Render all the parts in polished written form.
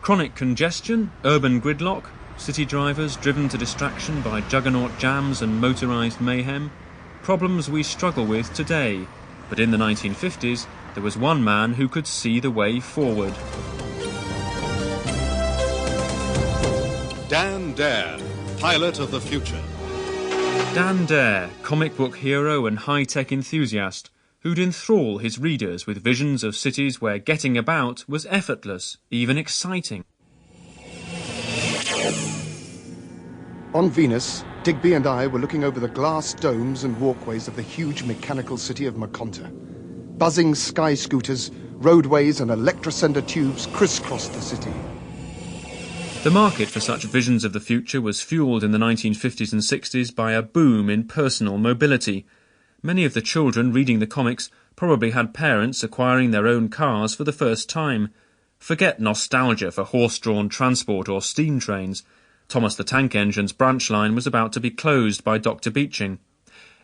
Chronic congestion, urban gridlock, city drivers driven to distraction by juggernaut jams and motorised mayhem. Problems we struggle with today, but in the 1950s there was one man who could see the way forward. Dan Dare, pilot of the future. Dan Dare, comic book hero and high-tech enthusiast, who'd enthrall his readers with visions of cities where getting about was effortless, even exciting. On Venus, Digby and I were looking over the glass domes and walkways of the huge mechanical city of Maconta. Buzzing sky scooters, roadways and electrosender tubes crisscrossed the city. The market for such visions of the future was fuelled in the 1950s and 60s by a boom in personal mobility. Many of the children reading the comics probably had parents acquiring their own cars for the first time. Forget nostalgia for horse-drawn transport or steam trains. Thomas the Tank Engine's branch line was about to be closed by Dr. Beeching.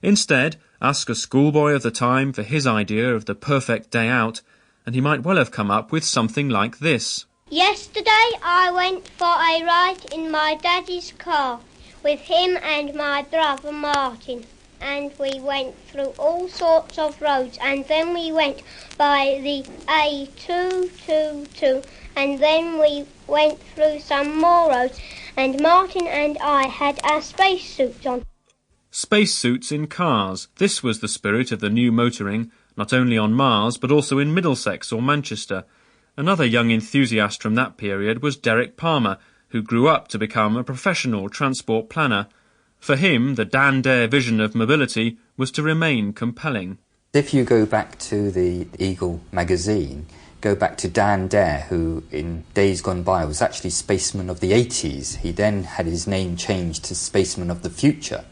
Instead, ask a schoolboy of the time for his idea of the perfect day out, and he might well have come up with something like this. Yesterday I went for a ride in my daddy's car with him and my brother Martin, and we went through all sorts of roads, and then we went by the A222, and then we went through some more roads, and Martin and I had our spacesuits on. Spacesuits in cars. This was the spirit of the new motoring, not only on Mars but also in Middlesex or Manchester. Another young enthusiast from that period was Derek Palmer, who grew up to become a professional transport planner. For him, the Dan Dare vision of mobility was to remain compelling. If you go back to the Eagle magazine, go back to Dan Dare, who in days gone by was actually Spaceman of the 80s. He then had his name changed to Spaceman of the Future.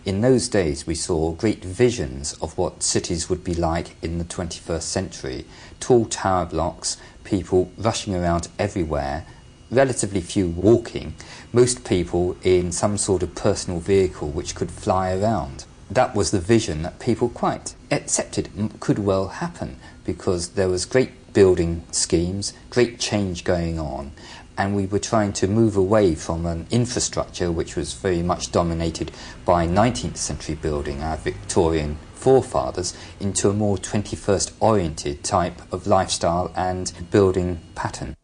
In those days we saw great visions of what cities would be like in the 21st century. Tall tower blocks, people rushing around everywhere, relatively few walking, most people in some sort of personal vehicle which could fly around. That was the vision that people quite accepted could well happen, because there was great building schemes, great change going on, and we were trying to move away from an infrastructure which was very much dominated by 19th century building, our Victorian forefathers, into a more 21st oriented type of lifestyle and building pattern.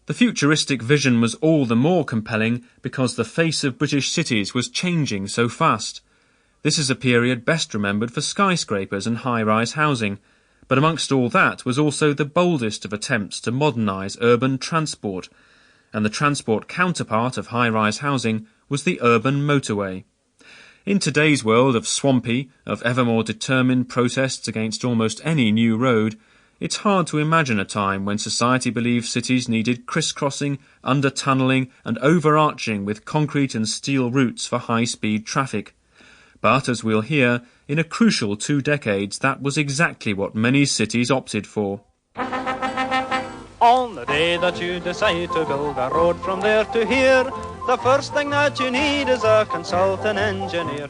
The futuristic vision was all the more compelling because the face of British cities was changing so fast. This is a period best remembered for skyscrapers and high-rise housing, but amongst all that was also the boldest of attempts to modernise urban transport, and the transport counterpart of high-rise housing was the urban motorway. In today's world of swampy, of ever more determined protests against almost any new road, it's hard to imagine a time when society believed cities needed crisscrossing, under-tunnelling and overarching with concrete and steel routes for high-speed traffic. But, as we'll hear, in a crucial 2 decades that was exactly what many cities opted for. On the day that you decide to build a road from there to here, the first thing that you need is a consultant engineer.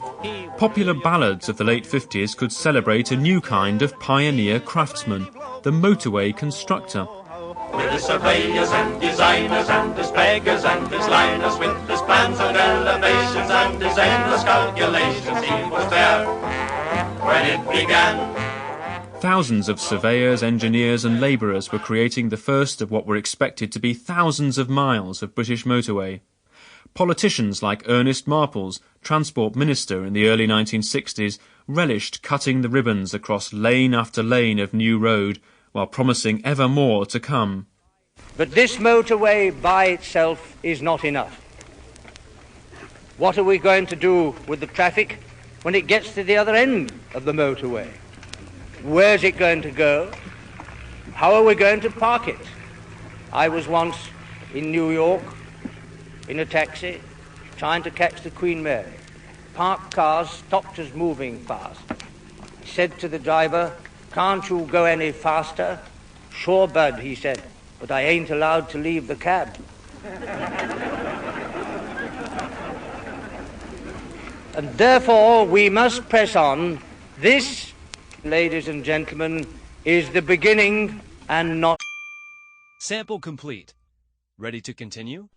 Popular ballads of the late 50s could celebrate a new kind of pioneer craftsman, the motorway constructor. With his surveyors and designers and his peggers and his liners, with his plans and elevations and his endless calculations, he was there when it began. Thousands of surveyors, engineers and labourers were creating the first of what were expected to be thousands of miles of British motorway. Politicians like Ernest Marples, Transport Minister in the early 1960s, relished cutting the ribbons across lane after lane of new road, while promising ever more to come. But this motorway by itself is not enough. What are we going to do with the traffic when it gets to the other end of the motorway? Where's it going to go? How are we going to park it? I was once in New York in a taxi trying to catch the Queen Mary. Parked cars stopped us moving fast. He said to the driver, "Can't you go any faster?" "Sure, bud," he said, "but I ain't allowed to leave the cab." And therefore we must press on. This, ladies and gentlemen, is the beginning and not... Sample complete. Ready to continue?